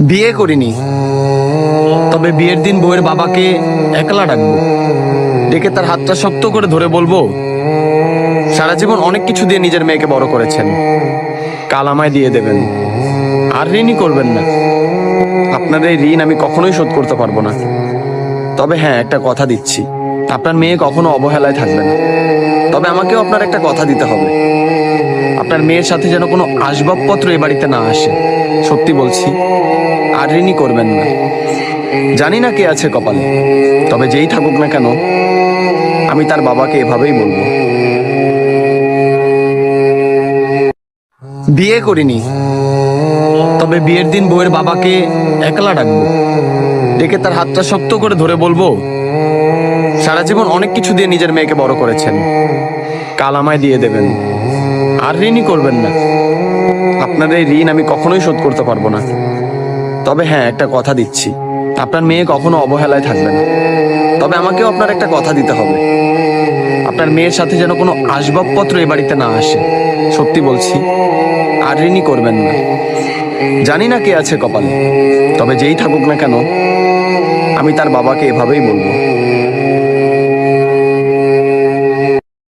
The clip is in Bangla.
বিয়ে করিনি, তবে বিয়ের দিন বউয়ের বাবাকে একলা ডাকবো। ডেকে তার হাতটা শক্ত করে ধরে বলবো, সারা জীবন অনেক কিছু দিয়ে নিজের মেয়েকে বড় করেছেন, কাল আমায় দিয়ে দেবেন। আর ঋণই করবেন না। আপনার এই ঋণ আমি কখনোই শোধ করতে পারবো না। তবে হ্যাঁ, একটা কথা দিচ্ছি, আপনার মেয়ে কখনো অবহেলায় থাকবে না। তবে আমাকেও আপনার একটা কথা দিতে হবে, আপনার মেয়ের সাথে যেন কোনো আসবাবপত্র এ বাড়িতে না আসে। সত্যি বলছি, আর ঋণই করবেন না। জানি না কে আছে কপালে, তবে যেই থাকুক না কেন, আমি তার বাবাকে এভাবেই বলবো। বিয়ে করিনি, তবে বিয়ের দিন বউয়ের বাবাকে একলা ডাকবো। ডেকে তার হাতটা শক্ত করে ধরে বলবো, সারা জীবন অনেক কিছু দিয়ে নিজের মেয়েকে বড় করেছেন, কাল আমায় দিয়ে দেবেন। আর ঋণই করবেন না। আপনার এই ঋণ আমি কখনোই শোধ করতে পারবো না। তবে হ্যাঁ, একটা কথা দিচ্ছি, আপনার মেয়ে কখনো অবহেলায় থাকবে না। তবে আমাকেও আপনার একটা কথা দিতে হবে, আপনার মেয়ের সাথে যেন কোনো আসবাবপত্র এ বাড়িতে না আসে। সত্যি বলছি, আর ঋণই করবেন না। জানি না কে আছে কপালে, তবে যেই থাকুক না কেন, আমি তার বাবাকে এভাবেই বলবো।